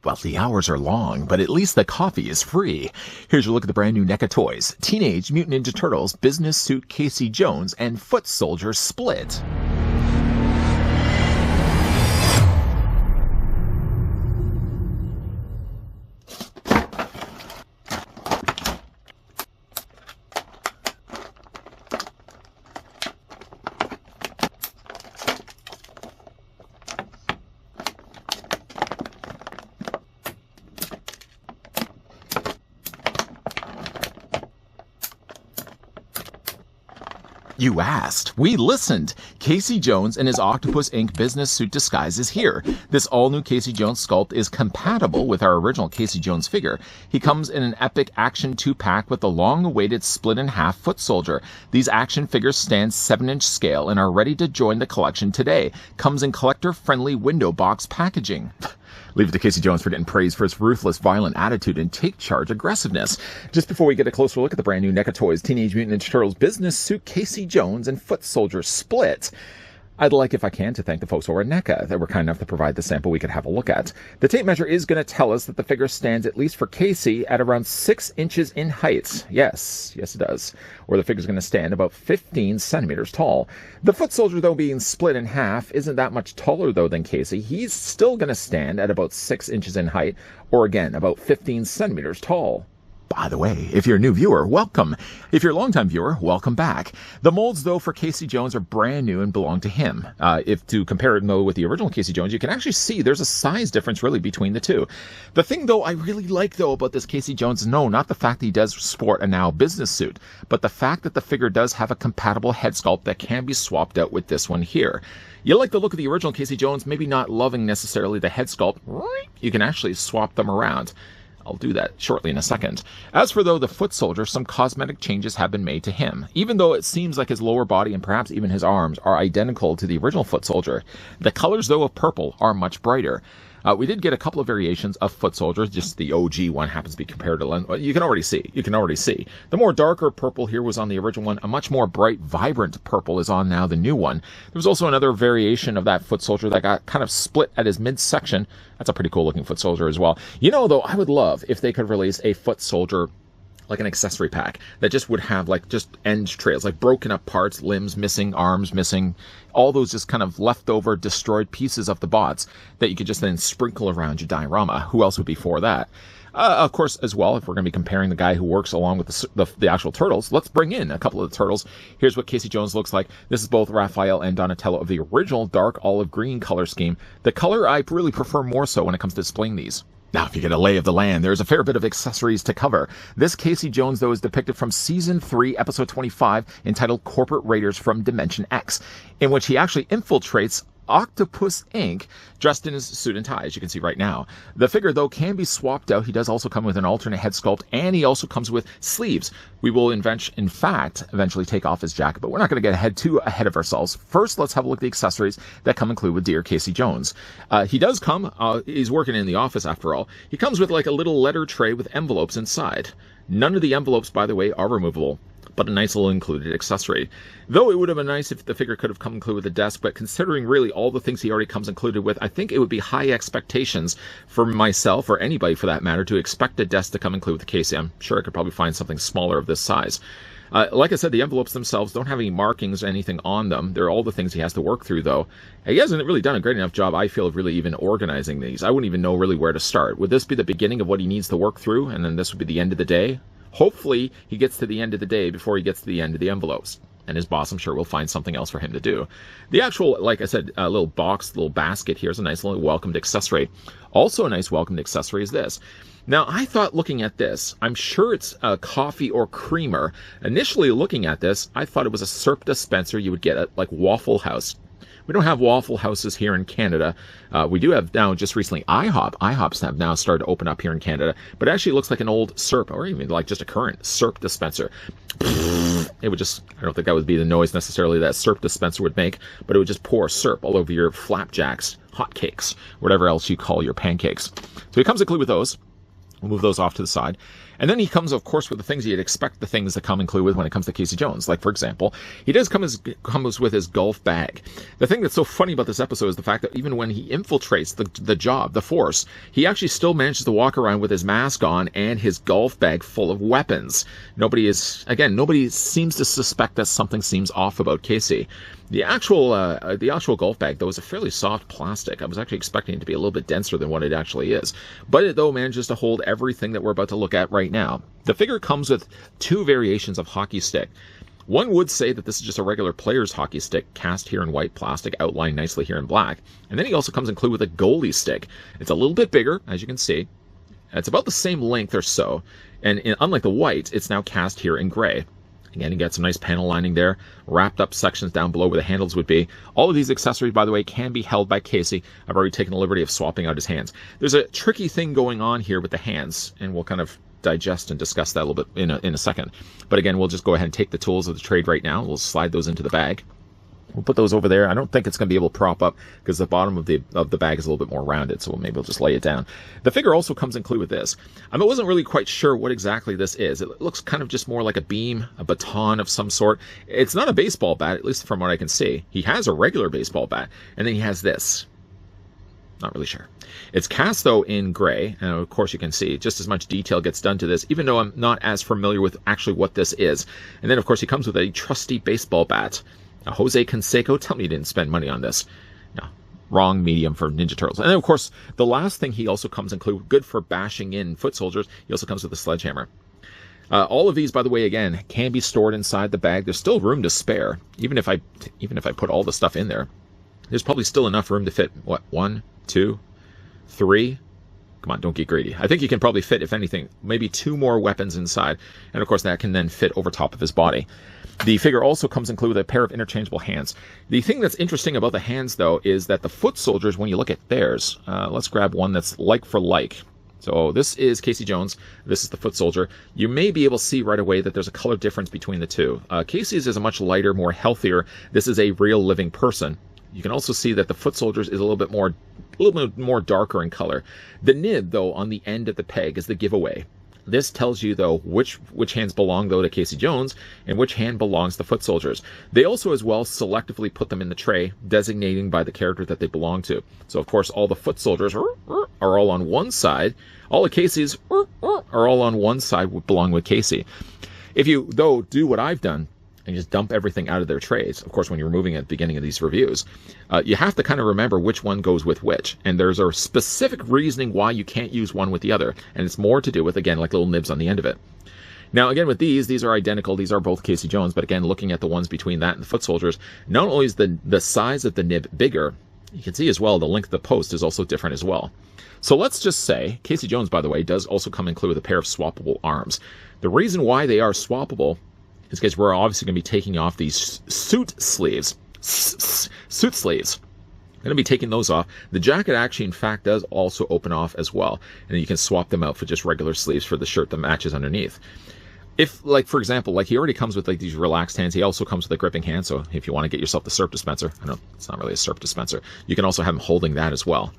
Well, the hours are long, but at least the coffee is free. Here's your look at the brand new NECA toys. Teenage Mutant Ninja Turtles, Business Suit Casey Jones, and Foot Soldier Split. You asked. We listened. Casey Jones and his Octopus Inc. business suit disguise is here. This all-new Casey Jones sculpt is compatible with our original Casey Jones figure. He comes in an epic action 2-pack with the long-awaited split-in-half foot soldier. These action figures stand 7-inch scale and are ready to join the collection today. Comes in collector-friendly window box packaging. Leave it to Casey Jones for getting praised for his ruthless, violent attitude and take-charge aggressiveness. Just before we get a closer look at the brand new NECA toys, Teenage Mutant Ninja Turtles Business Suit Casey Jones and Foot Soldier Split, I'd like, if I can, to thank the folks over at NECA that were kind enough to provide the sample we could have a look at. The tape measure is going to tell us that the figure stands, at least for Casey, at around 6 inches in height. Yes, it does. Or the figure's going to stand about 15 centimeters tall. The foot soldier, though, being split in half, isn't that much taller, though, than Casey. He's still going to stand at about 6 inches in height, or again, about 15 centimeters tall. By the way, if you're a new viewer, welcome. If you're a longtime viewer, welcome back. The molds, though, for Casey Jones are brand new and belong to him. If to compare it, though, with the original Casey Jones, you can actually see there's a size difference, really, between the two. The thing, though, I really like, though, about this Casey Jones, no, not the fact that he does sport a now business suit, but the fact that the figure does have a compatible head sculpt that can be swapped out with this one here. You like the look of the original Casey Jones, maybe not loving necessarily the head sculpt. You can actually swap them around. I'll do that shortly in a second. As for, though, the foot soldier, some cosmetic changes have been made to him. Even though it seems like his lower body and perhaps even his arms are identical to the original foot soldier, the colors, though, of purple are much brighter. We did get a couple of variations of foot soldiers. Just the OG one happens to be compared to... You can already see. The more darker purple here was on the original one. A much more bright, vibrant purple is on now the new one. There was also another variation of that foot soldier that got kind of split at his midsection. That's a pretty cool looking foot soldier as well. You know, though, I would love if they could release a foot soldier, like an accessory pack that just would have like just end trails, like broken up parts, limbs missing, arms missing, all those just kind of leftover destroyed pieces of the bots that you could just then sprinkle around your diorama. Who else would be for that? Of course, as well, if we're going to be comparing the guy who works along with the actual turtles, let's bring in a couple of the turtles. Here's what Casey Jones looks like. This is both Raphael and Donatello of the original dark olive green color scheme. The color I really prefer more so when it comes to displaying these. Now, if you get a lay of the land, there's a fair bit of accessories to cover. This Casey Jones, though, is depicted from Season 3, Episode 25, entitled Corporate Raiders from Dimension X, in which he actually infiltrates Octopus Inc., dressed in his suit and tie, as you can see right now. The figure, though, can be swapped out. He does also come with an alternate head sculpt, and he also comes with sleeves. We will, in fact, eventually take off his jacket, but we're not going to get too ahead of ourselves. First, let's have a look at the accessories that come included with Dear Casey Jones. He does come, he's working in the office after all. He comes with like a little letter tray with envelopes inside. None of the envelopes, by the way, are removable, but a nice little included accessory. Though it would have been nice if the figure could have come included with a desk, but considering really all the things he already comes included with, I think it would be high expectations for myself, or anybody for that matter, to expect a desk to come included with the Casey. I'm sure I could probably find something smaller of this size. Like I said, the envelopes themselves don't have any markings or anything on them. They're all the things he has to work through, though. He hasn't really done a great enough job, I feel, of really even organizing these. I wouldn't even know really where to start. Would this be the beginning of what he needs to work through, and then this would be the end of the day? Hopefully, he gets to the end of the day before he gets to the end of the envelopes. And his boss, I'm sure, will find something else for him to do. The actual, like I said, little box, little basket here is a nice little welcomed accessory. Also a nice welcomed accessory is this. Now, I thought looking at this, I'm sure it's a coffee or creamer. Initially looking at this, I thought it was a syrup dispenser you would get at, like, Waffle House. We don't have Waffle Houses here in Canada. We do have now, just recently, IHOP. IHOPs have now started to open up here in Canada. But it actually looks like an old syrup, or even like just a current syrup dispenser. It would just, I don't think that would be the noise necessarily that syrup dispenser would make, but it would just pour syrup all over your flapjacks, hotcakes, whatever else you call your pancakes. So it comes included with those. We'll move those off to the side. And then he comes, of course, with the things you'd expect the things to come include with when it comes to Casey Jones. Like, for example, he does comes with his golf bag. The thing that's so funny about this episode is the fact that even when he infiltrates the job, the force, he actually still manages to walk around with his mask on and his golf bag full of weapons. Nobody seems to suspect that something seems off about Casey. The actual golf bag, though, is a fairly soft plastic. I was actually expecting it to be a little bit denser than what it actually is. But it, though, manages to hold everything that we're about to look at right now. The figure comes with two variations of hockey stick. One would say that this is just a regular player's hockey stick, cast here in white plastic, outlined nicely here in black. And then he also comes included with a goalie stick. It's a little bit bigger, as you can see. It's about the same length or so. And unlike the white, it's now cast here in gray. Again, you get some nice panel lining there, wrapped up sections down below where the handles would be. All of these accessories, by the way, can be held by Casey. I've already taken the liberty of swapping out his hands. There's a tricky thing going on here with the hands, and we'll kind of digest and discuss that a little bit in a second. But again, we'll just go ahead and take the tools of the trade right now. We'll slide those into the bag. We'll put those over there. I don't think it's going to be able to prop up because the bottom of the bag is a little bit more rounded, so maybe we'll just lay it down. The figure also comes included with this. I wasn't really quite sure what exactly this is. It looks kind of just more like a beam, a baton of some sort. It's not a baseball bat, at least from what I can see. He has a regular baseball bat, and then he has this. Not really sure. It's cast, though, in gray, and of course you can see just as much detail gets done to this, even though I'm not as familiar with actually what this is. And then, of course, he comes with a trusty baseball bat. Now, Jose Canseco, tell me you didn't spend money on this. No, wrong medium for Ninja Turtles. And then, of course, the last thing he also comes include, good for bashing in foot soldiers, he also comes with a sledgehammer. All of these, by the way, again, can be stored inside the bag. There's still room to spare, even if I put all the stuff in there. There's probably still enough room to fit, what, 1, 2, 3? Come on, don't get greedy. I think you can probably fit, if anything, maybe 2 more weapons inside. And, of course, that can then fit over top of his body. The figure also comes included with a pair of interchangeable hands. The thing that's interesting about the hands, though, is that the foot soldiers, when you look at theirs, let's grab one that's like for like. So this is Casey Jones. This is the foot soldier. You may be able to see right away that there's a color difference between the two. Casey's is a much lighter, more healthier. This is a real living person. You can also see that the foot soldiers is a little bit more darker in color. The nib, though, on the end of the peg is the giveaway. This tells you, though, which hands belong, though, to Casey Jones and which hand belongs to foot soldiers. They also, as well, selectively put them in the tray, designating by the character that they belong to. So, of course, all the foot soldiers are all on one side. All the Casey's are all on one side, belong with Casey. If you, though, do what I've done, and just dump everything out of their trays. Of course, when you're removing at the beginning of these reviews, you have to kind of remember which one goes with which. And there's a specific reasoning why you can't use one with the other. And it's more to do with, again, like little nibs on the end of it. Now, again, with these are identical. These are both Casey Jones. But again, looking at the ones between that and the foot soldiers, not only is the size of the nib bigger, you can see as well the length of the post is also different as well. So let's just say, Casey Jones, by the way, does also come included with a pair of swappable arms. The reason why they are swappable is because we're obviously going to be taking off these suit sleeves. Suit sleeves. I'm going to be taking those off. The jacket actually, in fact, does also open off as well. And then you can swap them out for just regular sleeves for the shirt that matches underneath. If, like, for example, like he already comes with like these relaxed hands, he also comes with a gripping hand. So if you want to get yourself the syrup dispenser, I know it's not really a syrup dispenser, you can also have him holding that as well.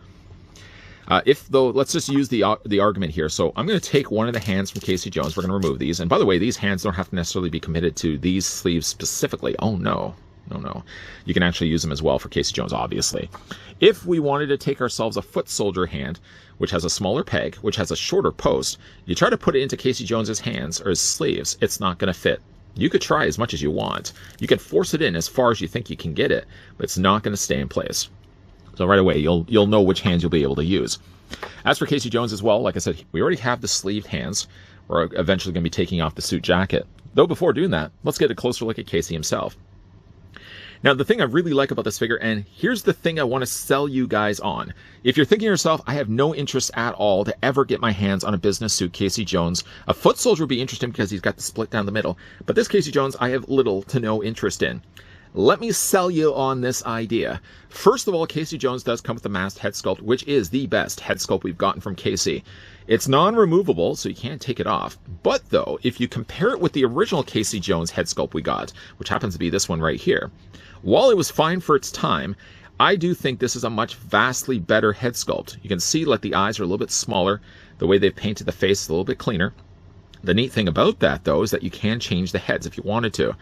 Let's just use the argument here. So I'm going to take one of the hands from Casey Jones. We're going to remove these. And by the way, these hands don't have to necessarily be committed to these sleeves specifically. Oh, no. No. You can actually use them as well for Casey Jones, obviously. If we wanted to take ourselves a foot soldier hand, which has a smaller peg, which has a shorter post, you try to put it into Casey Jones's hands or his sleeves, it's not going to fit. You could try as much as you want. You can force it in as far as you think you can get it, but it's not going to stay in place. So right away, you'll know which hands you'll be able to use. As for Casey Jones as well, like I said, we already have the sleeved hands. We're eventually going to be taking off the suit jacket. Though before doing that, let's get a closer look at Casey himself. Now, the thing I really like about this figure, and here's the thing I want to sell you guys on. If you're thinking to yourself, I have no interest at all to ever get my hands on a business suit Casey Jones, a foot soldier would be interesting because he's got the split down the middle. But this Casey Jones, I have little to no interest in. Let me sell you on this idea. First of all, Casey Jones does come with the masked head sculpt, which is the best head sculpt we've gotten from Casey. It's non-removable, so you can't take it off. But though, if you compare it with the original Casey Jones head sculpt we got, which happens to be this one right here, while it was fine for its time, I do think this is a much vastly better head sculpt. You can see like the eyes are a little bit smaller. The way they've painted the face is a little bit cleaner. The neat thing about that, though, is that you can change the heads if you wanted to.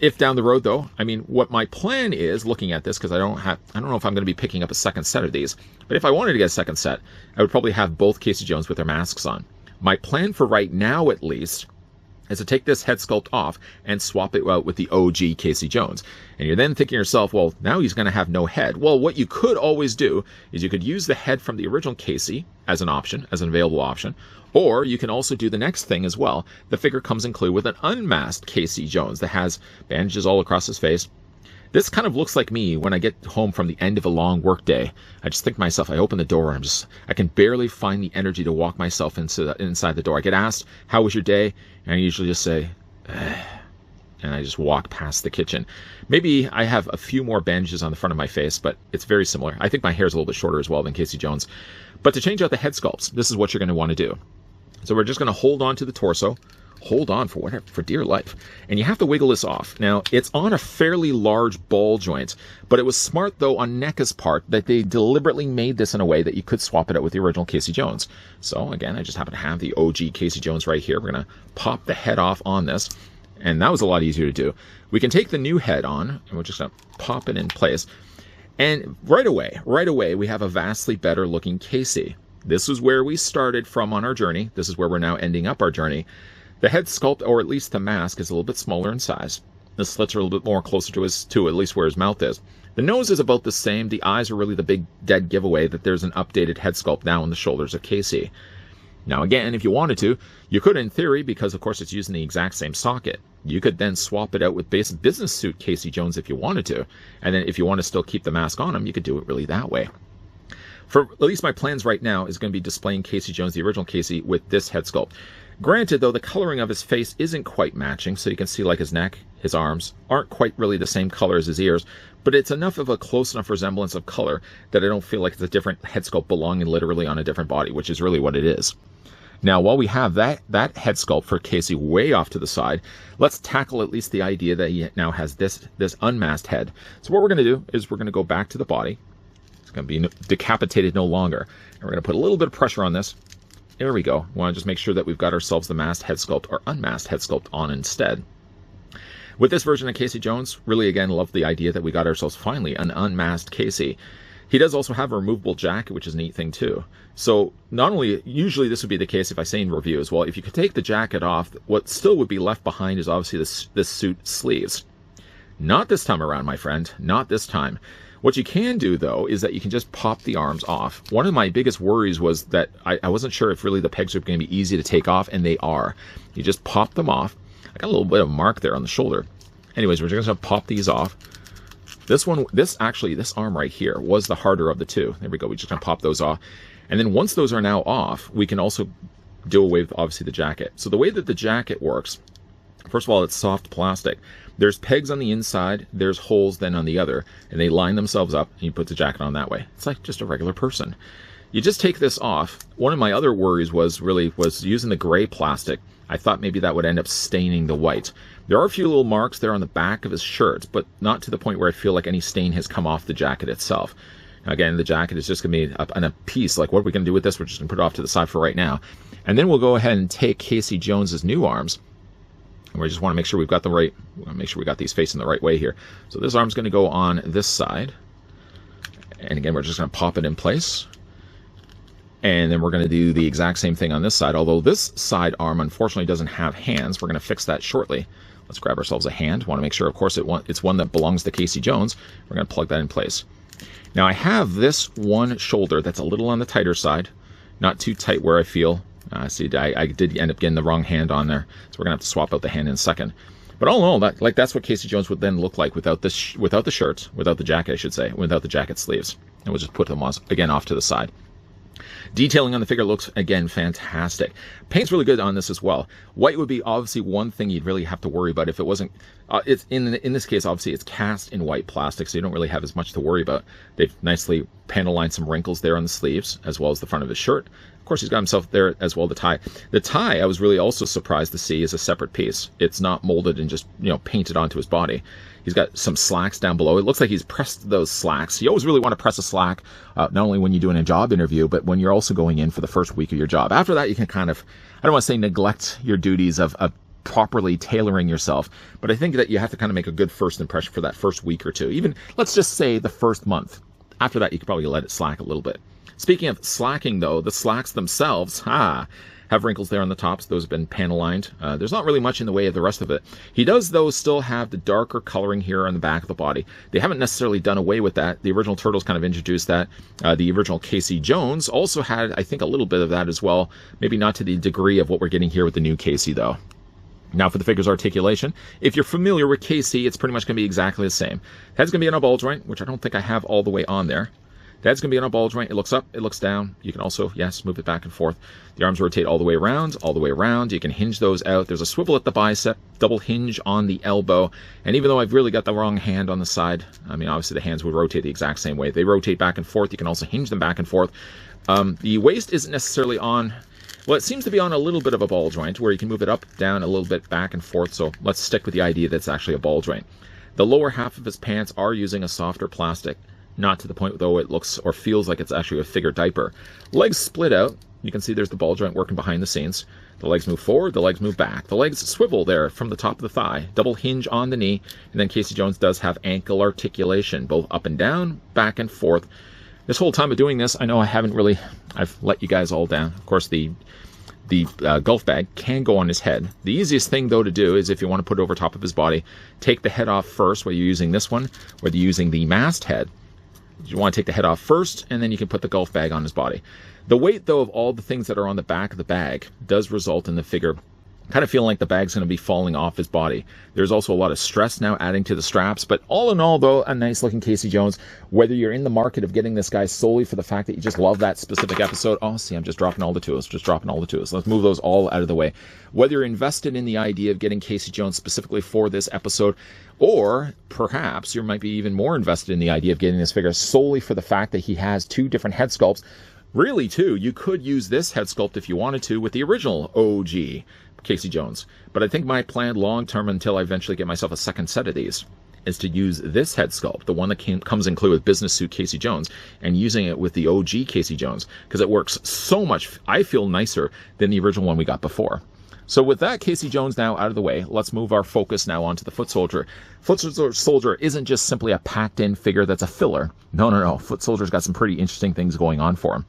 If down the road, though, I mean, what my plan is, looking at this, because I don't know if I'm going to be picking up a second set of these, but if I wanted to get a second set, I would probably have both Casey Jones with their masks on. My plan for right now, at least, is to take this head sculpt off and swap it out with the OG Casey Jones. And you're then thinking to yourself, well, now he's going to have no head. Well, what you could always do is you could use the head from the original Casey as an option, as an available option, or you can also do the next thing as well. The figure comes included with an unmasked Casey Jones that has bandages all across his face. This kind of looks like me when I get home from the end of a long work day. I just think to myself, I open the door, I can barely find the energy to walk myself inside the door. I get asked, how was your day? And I usually just say, and I just walk past the kitchen. Maybe I have a few more bandages on the front of my face, but it's very similar. I think my hair is a little bit shorter as well than Casey Jones. But to change out the head sculpts, this is what you're going to want to do. So we're just going to hold on to the torso. Hold on for dear life. And you have to wiggle this off. Now, it's on a fairly large ball joint, but it was smart, though, on NECA's part that they deliberately made this in a way that you could swap it out with the original Casey Jones. So, again, I just happen to have the OG Casey Jones right here. We're going to pop the head off on this, and that was a lot easier to do. We can take the new head on, and we're just going to pop it in place. And right away, we have a vastly better looking Casey. This is where we started from on our journey. This is where we're now ending up our journey. The head sculpt, or at least the mask, is a little bit smaller in size. The slits are a little bit more closer to at least where his mouth is. The nose is about the same. The eyes are really the big dead giveaway that there's an updated head sculpt now on the shoulders of Casey. Now again, if you wanted to, you could in theory, because of course it's using the exact same socket. You could then swap it out with business suit Casey Jones if you wanted to. And then if you want to still keep the mask on him, you could do it really that way. For at least my plans right now is going to be displaying Casey Jones, the original Casey, with this head sculpt. Granted, though, the coloring of his face isn't quite matching, so you can see like his neck, his arms aren't quite really the same color as his ears, but it's enough of a close enough resemblance of color that I don't feel like it's a different head sculpt belonging literally on a different body, which is really what it is. Now, while we have that head sculpt for Casey way off to the side, let's tackle at least the idea that he now has this unmasked head. So what we're going to do is we're going to go back to the body. It's going to be decapitated no longer. And we're going to put a little bit of pressure on this. There we go. We want to just make sure that we've got ourselves the masked head sculpt or unmasked head sculpt on instead. With this version of Casey Jones, really again love the idea that we got ourselves finally an unmasked Casey. He does also have a removable jacket, which is a neat thing too. So not only, usually this would be the case if I say in reviews, well, if you could take the jacket off, what still would be left behind is obviously this suit sleeves. Not this time around, my friend. Not this time. What you can do, though, is that you can just pop the arms off. One of my biggest worries was that I wasn't sure if really the pegs are going to be easy to take off, and they are. You just pop them off. I got a little bit of mark there on the shoulder. Anyways, we're just going to pop these off. This arm right here was the harder of the two. There we go. We're just going to pop those off. And then once those are now off, we can also do away with, obviously, the jacket. So the way that the jacket works, first of all, it's soft plastic. There's pegs on the inside, there's holes then on the other, and they line themselves up, and you put the jacket on that way. It's like just a regular person. You just take this off. One of my other worries was using the gray plastic. I thought maybe that would end up staining the white. There are a few little marks there on the back of his shirt, but not to the point where I feel like any stain has come off the jacket itself. Again, the jacket is just going to be on a piece. Like, what are we going to do with this? We're just going to put it off to the side for right now. And then we'll go ahead and take Casey Jones's new arms. And we just want to make sure we got these facing the right way here. So this arm's going to go on this side. And again, we're just going to pop it in place. And then we're going to do the exact same thing on this side. Although this side arm, unfortunately, doesn't have hands. We're going to fix that shortly. Let's grab ourselves a hand. Want to make sure, of course, it's one that belongs to Casey Jones. We're going to plug that in place. Now, I have this one shoulder that's a little on the tighter side. Not too tight where I feel. See, I did end up getting the wrong hand on there, so we're gonna have to swap out the hand in a second. But all in all, that's what Casey Jones would then look like without the shirt, without the jacket, I should say, without the jacket sleeves. And we'll just put them again off to the side. Detailing on the figure looks, again, fantastic. Paint's really good on this as well. White would be obviously one thing you'd really have to worry about if it wasn't... it's in this case, obviously, it's cast in white plastic, so you don't really have as much to worry about. They've nicely panel lined some wrinkles there on the sleeves, as well as the front of his shirt. Of course, he's got himself there as well, the tie. The tie, I was really also surprised to see, is a separate piece. It's not molded and just, painted onto his body. He's got some slacks down below. It looks like he's pressed those slacks. You always really want to press a slack, not only when you're doing a job interview, but when you're also going in for the first week of your job. After that, you can kind of, I don't want to say neglect your duties of properly tailoring yourself, but I think that you have to kind of make a good first impression for that first week or two. Even, let's just say, the first month. After that, you could probably let it slack a little bit. Speaking of slacking, though, the slacks themselves, have wrinkles there on the tops. Those have been panel lined. There's not really much in the way of the rest of it. He does, though, still have the darker coloring here on the back of the body. They haven't necessarily done away with that. The original Turtles kind of introduced that. The original Casey Jones also had, I think, a little bit of that as well. Maybe not to the degree of what we're getting here with the new Casey, though. Now for the figure's articulation. If you're familiar with Casey, it's pretty much going to be exactly the same. Head's going to be on a ball joint, which I don't think I have all the way on there. The head's going to be on a ball joint. It looks up, it looks down. You can also, yes, move it back and forth. The arms rotate all the way around, all the way around. You can hinge those out. There's a swivel at the bicep, double hinge on the elbow. And even though I've really got the wrong hand on the side, I mean, obviously the hands would rotate the exact same way. They rotate back and forth. You can also hinge them back and forth. The waist isn't necessarily on, well, it seems to be on a little bit of a ball joint where you can move it up, down, a little bit back and forth. So let's stick with the idea that it's actually a ball joint. The lower half of his pants are using a softer plastic. Not to the point, though, it looks or feels like it's actually a figure diaper. Legs split out. You can see there's the ball joint working behind the scenes. The legs move forward, the legs move back. The legs swivel there from the top of the thigh. Double hinge on the knee. And then Casey Jones does have ankle articulation, both up and down, back and forth. This whole time of doing this, I know I've let you guys all down. Of course, the golf bag can go on his head. The easiest thing, though, to do is if you want to put it over top of his body, take the head off first, whether you're using this one, whether you're using the mast head. You want to take the head off first, and then you can put the golf bag on his body. The weight, though, of all the things that are on the back of the bag does result in the figure kind of feeling like the bag's going to be falling off his body. There's also a lot of stress now adding to the straps, but all in all, though, a nice looking Casey Jones. Whether you're in the market of getting this guy solely for the fact that you just love that specific episode, oh, see, I'm just dropping all the tools. Let's move those all out of the way. Whether you're invested in the idea of getting Casey Jones specifically for this episode, or perhaps you might be even more invested in the idea of getting this figure solely for the fact that he has two different head sculpts. Really, too, you could use this head sculpt if you wanted to with the original OG Casey Jones. But I think my plan long-term, until I eventually get myself a second set of these, is to use this head sculpt, the one that comes included with Business Suit Casey Jones, and using it with the OG Casey Jones, because it works so much, I feel, nicer than the original one we got before. So with that Casey Jones now out of the way, let's move our focus now onto the Foot Soldier. Foot Soldier isn't just simply a packed-in figure that's a filler. No. Foot Soldier's got some pretty interesting things going on for him.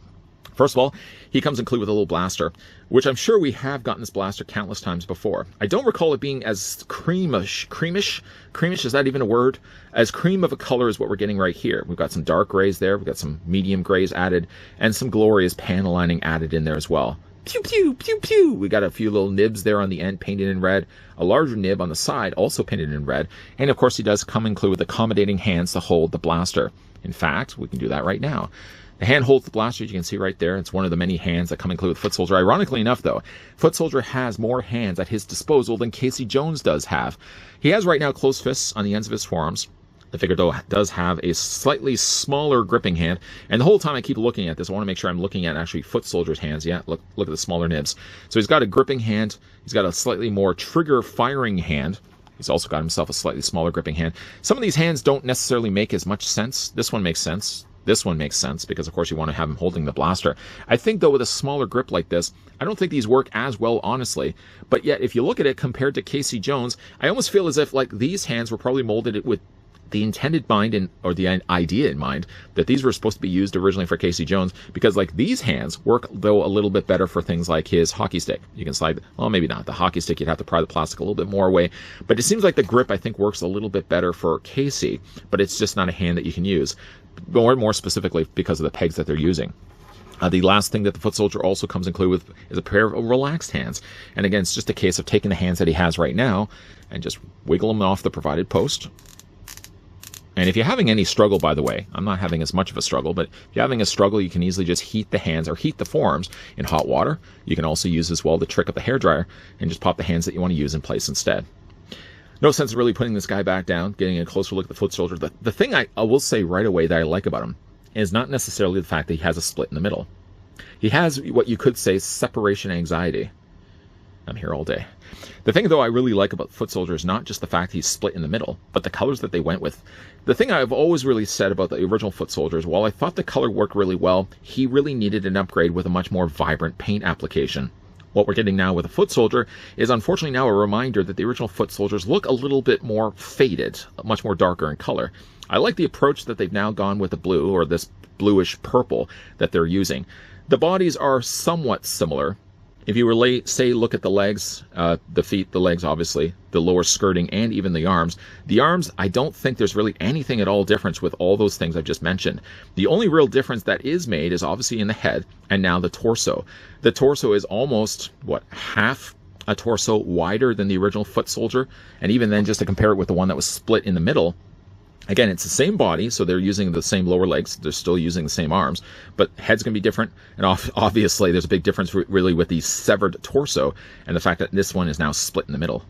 First of all, he comes included with a little blaster, which I'm sure we have gotten this blaster countless times before. I don't recall it being as creamish, is that even a word? As cream of a color as what we're getting right here. We've got some dark grays there, we've got some medium grays added, and some glorious panel lining added in there as well. Pew, pew, pew, pew. We got a few little nibs there on the end painted in red, a larger nib on the side also painted in red, and of course he does come included with accommodating hands to hold the blaster. In fact, we can do that right now. The hand holds the blaster, as you can see right there. It's one of the many hands that come included with Foot Soldier. Ironically enough, though, Foot Soldier has more hands at his disposal than Casey Jones does have. He has right now closed fists on the ends of his forearms. The figure, though, does have a slightly smaller gripping hand. And the whole time I keep looking at this, I want to make sure I'm looking at actually Foot Soldier's hands. Yeah, look at the smaller nibs. So he's got a gripping hand. He's got a slightly more trigger firing hand. He's also got himself a slightly smaller gripping hand. Some of these hands don't necessarily make as much sense. This one makes sense. This one makes sense because, of course, you want to have him holding the blaster. I think, though, with a smaller grip like this, I don't think these work as well, honestly. But yet, if you look at it compared to Casey Jones, I almost feel as if, like, these hands were probably molded with the intended mind or the idea in mind that these were supposed to be used originally for Casey Jones, because like these hands work, though, a little bit better for things like his hockey stick. You can slide, well, maybe not the hockey stick, you'd have to pry the plastic a little bit more away, but it seems like the grip, I think, works a little bit better for Casey, but it's just not a hand that you can use, or more specifically because of the pegs that they're using. The last thing that the Foot Soldier also comes included with is a pair of relaxed hands. And again, it's just a case of taking the hands that he has right now and just wiggle them off the provided post. And if you're having any struggle, by the way, I'm not having as much of a struggle, but if you're having a struggle, you can easily just heat the hands or heat the forearms in hot water. You can also use as well the trick of the hairdryer and just pop the hands that you want to use in place instead. No sense of really putting this guy back down, getting a closer look at the Foot Soldier. The thing I will say right away that I like about him is not necessarily the fact that he has a split in the middle. He has what you could say separation anxiety. I'm here all day. The thing, though, I really like about Foot Soldier is not just the fact he's split in the middle, but the colors that they went with. The thing I've always really said about the original Foot Soldiers, while I thought the color worked really well, he really needed an upgrade with a much more vibrant paint application. What we're getting now with a Foot Soldier is unfortunately now a reminder that the original Foot Soldiers look a little bit more faded, much more darker in color. I like the approach that they've now gone with the blue, or this bluish purple that they're using. The bodies are somewhat similar. If you were, say, look at the legs, the feet, the legs, obviously, the lower skirting, and even the arms, I don't think there's really anything at all difference with all those things I've just mentioned. The only real difference that is made is obviously in the head and now the torso. The torso is almost, half a torso wider than the original Foot Soldier, and even then, just to compare it with the one that was split in the middle, again, it's the same body, so they're using the same lower legs. They're still using the same arms, but head's going to be different. And obviously, there's a big difference really with the severed torso and the fact that this one is now split in the middle.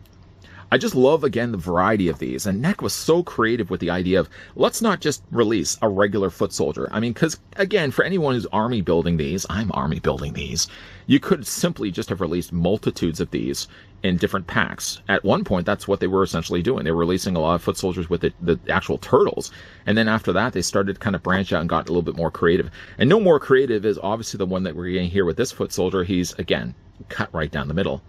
I just love, again, the variety of these. And NECA was so creative with the idea of, let's not just release a regular Foot Soldier. I mean, because, again, for anyone who's army building these, I'm army building these, you could simply just have released multitudes of these in different packs. At one point, that's what they were essentially doing. They were releasing a lot of Foot Soldiers with the actual turtles. And then after that, they started to kind of branch out and got a little bit more creative. And no more creative is obviously the one that we're getting here with this Foot Soldier. He's, again, cut right down the middle.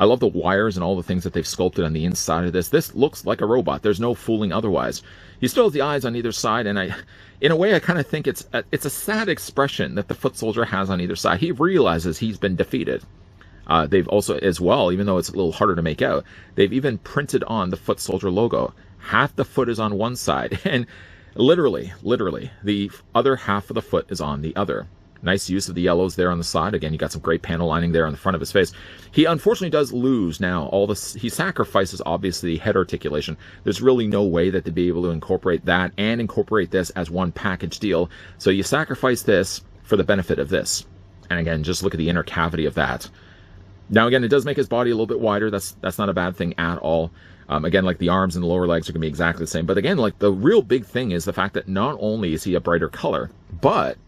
I love the wires and all the things that they've sculpted on the inside of this. This looks like a robot. There's no fooling otherwise. He still has the eyes on either side, and in a way, I kind of think it's a sad expression that the Foot Soldier has on either side. He realizes he's been defeated. They've also, as well, even though it's a little harder to make out, they've even printed on the Foot Soldier logo. Half the foot is on one side, and literally, the other half of the foot is on the other. Nice use of the yellows there on the side. Again, you got some great panel lining there on the front of his face. He unfortunately does lose now. He sacrifices, obviously, head articulation. There's really no way that they'd be able to incorporate that and incorporate this as one package deal. So you sacrifice this for the benefit of this. And again, just look at the inner cavity of that. Now, again, it does make his body a little bit wider. That's not a bad thing at all. Again, like the arms and the lower legs are going to be exactly the same. But again, like the real big thing is the fact that not only is he a brighter color, but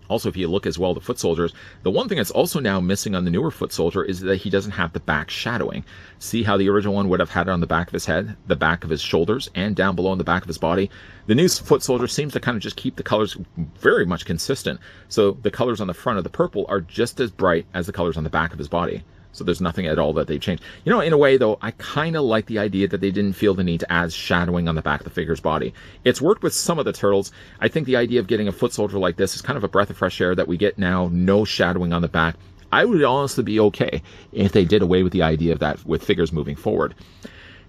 also, if you look as well, the Foot Soldiers, the one thing that's also now missing on the newer Foot Soldier is that he doesn't have the back shadowing. See how the original one would have had it on the back of his head, the back of his shoulders, and down below on the back of his body. The new Foot Soldier seems to kind of just keep the colors very much consistent. So the colors on the front of the purple are just as bright as the colors on the back of his body. So there's nothing at all that they've changed. You know, in a way, though, I kind of like the idea that they didn't feel the need to add shadowing on the back of the figure's body. It's worked with some of the turtles. I think the idea of getting a Foot Soldier like this is kind of a breath of fresh air that we get now, no shadowing on the back. I would honestly be okay if they did away with the idea of that with figures moving forward.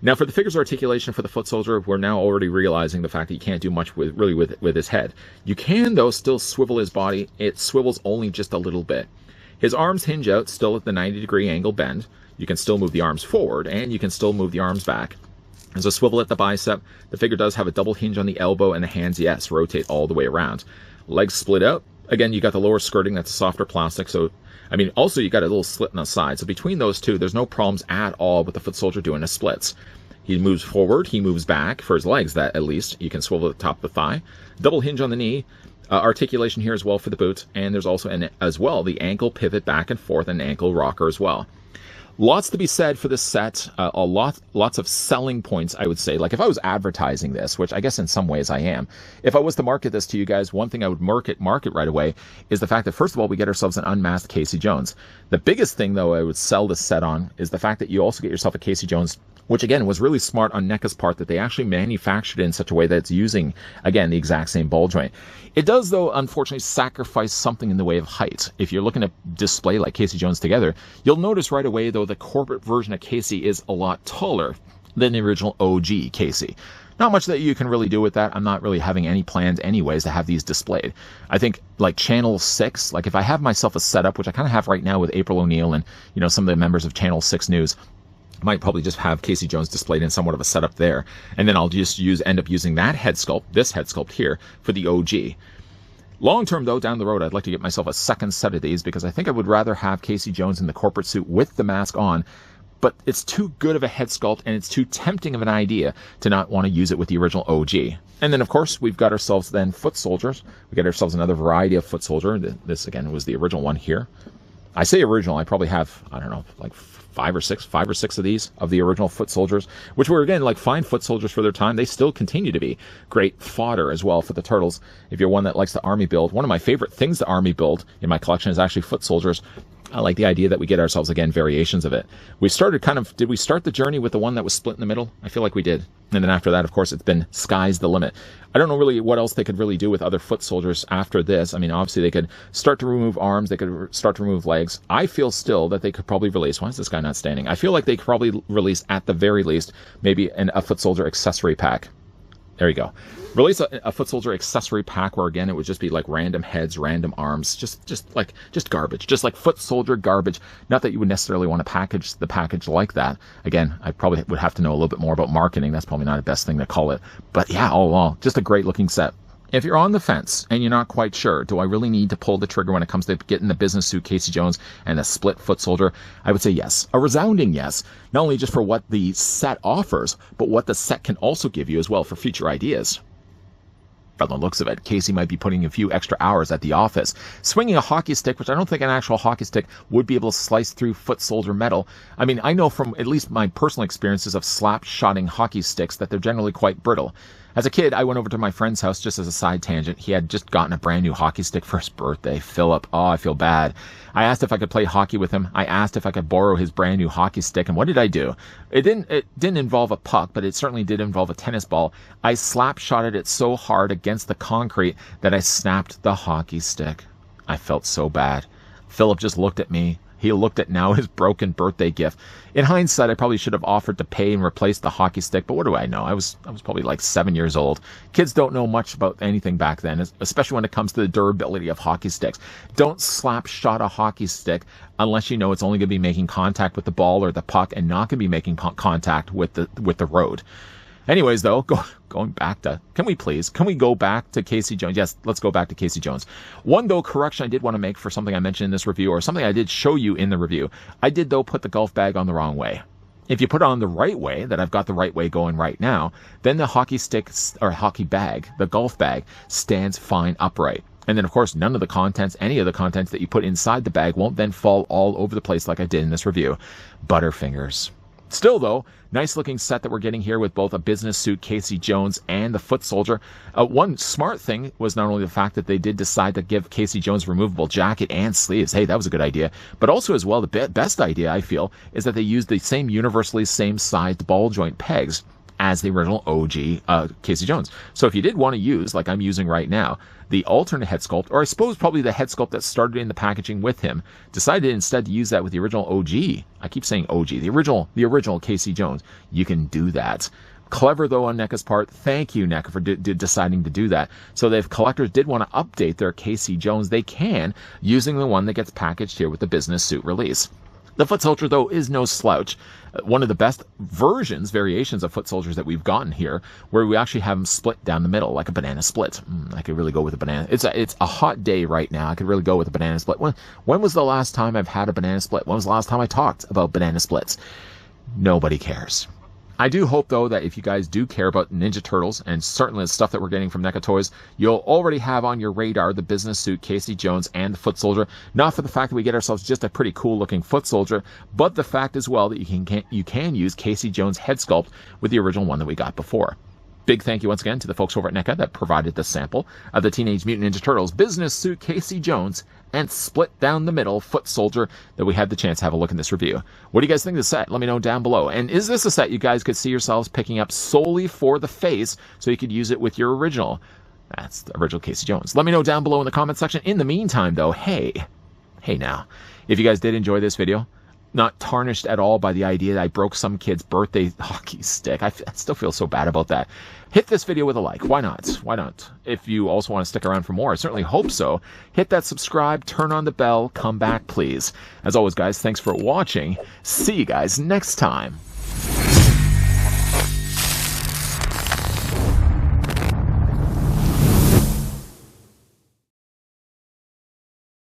Now, for the figure's articulation for the Foot Soldier, we're now already realizing the fact that you can't do much with his head. You can, though, still swivel his body. It swivels only just a little bit. His arms hinge out still at the 90-degree angle bend. You can still move the arms forward, and you can still move the arms back. There's a swivel at the bicep. The figure does have a double hinge on the elbow, and the hands, yes, rotate all the way around. Legs split out. Again, you got the lower skirting. That's a softer plastic. So, I mean, also you got a little slit on the side. So between those two, there's no problems at all with the Foot Soldier doing his splits. He moves forward. He moves back. For his legs, that at least. You can swivel at the top of the thigh. Double hinge on the knee. Articulation here as well for the boot, and there's also as well the ankle pivot back and forth and ankle rocker as well. Lots to be said for this set. Lots of selling points, I would say. Like if I was advertising this, which I guess in some ways I am, if I was to market this to you guys, one thing I would market right away is the fact that first of all we get ourselves an unmasked Casey Jones. The biggest thing though I would sell this set on is the fact that you also get yourself a Casey Jones, which again was really smart on NECA's part that they actually manufactured it in such a way that it's using, again, the exact same ball joint. It does, though, unfortunately sacrifice something in the way of height. If you're looking to display like Casey Jones together, you'll notice right away, though, the corporate version of Casey is a lot taller than the original OG Casey. Not much that you can really do with that. I'm not really having any plans anyways to have these displayed. I think like Channel 6, like if I have myself a setup, which I kind of have right now with April O'Neil and, you know, some of the members of Channel 6 News, might probably just have Casey Jones displayed in somewhat of a setup there. And then I'll just end up using that head sculpt, this head sculpt here, for the OG. Long term, though, down the road, I'd like to get myself a second set of these because I think I would rather have Casey Jones in the corporate suit with the mask on. But it's too good of a head sculpt and it's too tempting of an idea to not want to use it with the original OG. And then, of course, we've got ourselves then Foot Soldiers. We got ourselves another variety of Foot Soldier. This, again, was the original one here. I say original, I probably have, I don't know, like five or six of these, of the original foot soldiers, which were, again, like fine foot soldiers for their time. They still continue to be great fodder as well for the turtles. If you're one that likes to army build, one of my favorite things to army build in my collection is actually foot soldiers. I like the idea that we get ourselves, again, variations of it. We started did we start the journey with the one that was split in the middle? I feel like we did. And then after that, of course, it's been sky's the limit. I don't know really what else they could really do with other foot soldiers after this. I mean, obviously, they could start to remove arms. They could start to remove legs. I feel still that they could probably release. Why is this guy not standing? I feel like they could probably release, at the very least, maybe a foot soldier accessory pack. There you go. Release a foot soldier accessory pack where, again, it would just be like random heads, random arms, just garbage, just like foot soldier garbage. Not that you would necessarily want to package the package like that. Again, I probably would have to know a little bit more about marketing. That's probably not the best thing to call it. But yeah, all in all, just a great looking set. If you're on the fence and you're not quite sure, do I really need to pull the trigger when it comes to getting the business suit Casey Jones and a split foot soldier? I would say yes. A resounding yes. Not only just for what the set offers, but what the set can also give you as well for future ideas. From the looks of it, Casey might be putting a few extra hours at the office, swinging a hockey stick, which I don't think an actual hockey stick would be able to slice through foot soldier metal. I mean, I know from at least my personal experiences of slap-shotting hockey sticks that they're generally quite brittle. As a kid, I went over to my friend's house just as a side tangent. He had just gotten a brand new hockey stick for his birthday. Philip, oh, I feel bad. I asked if I could play hockey with him. I asked if I could borrow his brand new hockey stick, and what did I do? It didn't involve a puck, but it certainly did involve a tennis ball. I slap-shotted it so hard against the concrete that I snapped the hockey stick. I felt so bad. Philip just looked at me. He looked at now his broken birthday gift. In hindsight, I probably should have offered to pay and replace the hockey stick, but what do I know? I was probably like 7 years old. Kids don't know much about anything back then, especially when it comes to the durability of hockey sticks. Don't slap shot a hockey stick unless you know it's only going to be making contact with the ball or the puck and not going to be making contact with the road. Anyways, though, going back to, can we go back to Casey Jones? Yes, let's go back to Casey Jones. One, though, correction I did want to make for something I mentioned in this review, or something I did show you in the review. I did, though, put the golf bag on the wrong way. If you put it on the right way, that I've got the right way going right now, then the hockey stick, or hockey bag, the golf bag, stands fine upright. And then, of course, none of the contents, any of the contents that you put inside the bag won't then fall all over the place like I did in this review. Butterfingers. Still, though, nice looking set that we're getting here with both a business suit Casey Jones and the foot soldier. One smart thing was not only the fact that they did decide to give Casey Jones removable jacket and sleeves. Hey, that was a good idea. But also as well, the best idea, I feel, is that they used the same universally same sized ball joint pegs as the original OG Casey Jones. So if you did want to use, like I'm using right now, the alternate head sculpt, or I suppose probably the head sculpt that started in the packaging with him, decided instead to use that with the original OG. I keep saying OG, the original Casey Jones. You can do that. Clever, though, on NECA's part. Thank you, NECA, for deciding to do that. So if collectors did want to update their Casey Jones, they can, using the one that gets packaged here with the business suit release. The foot soldier, though, is no slouch. One of the best variations of foot soldiers that we've gotten here, where we actually have them split down the middle, like a banana split. I could really go with a banana. It's a hot day right now. I could really go with a banana split. When was the last time I've had a banana split? When was the last time I talked about banana splits? Nobody cares. I do hope, though, that if you guys do care about Ninja Turtles, and certainly the stuff that we're getting from NECA Toys, you'll already have on your radar the business suit Casey Jones and the foot soldier. Not for the fact that we get ourselves just a pretty cool looking foot soldier, but the fact as well that you can use Casey Jones head sculpt with the original one that we got before. Big thank you once again to the folks over at NECA that provided the sample of the Teenage Mutant Ninja Turtles business suit Casey Jones and split down the middle foot soldier that we had the chance to have a look in this review. What do you guys think of the set? Let me know down below. And is this a set you guys could see yourselves picking up solely for the face so you could use it with your original? That's the original Casey Jones. Let me know down below in the comment section. In the meantime, though, hey now, if you guys did enjoy this video, not tarnished at all by the idea that I broke some kid's birthday hockey stick. I still feel so bad about that. Hit this video with a like. Why not? Why not? If you also want to stick around for more, I certainly hope so. Hit that subscribe, turn on the bell, come back, please. As always, guys, thanks for watching. See you guys next time.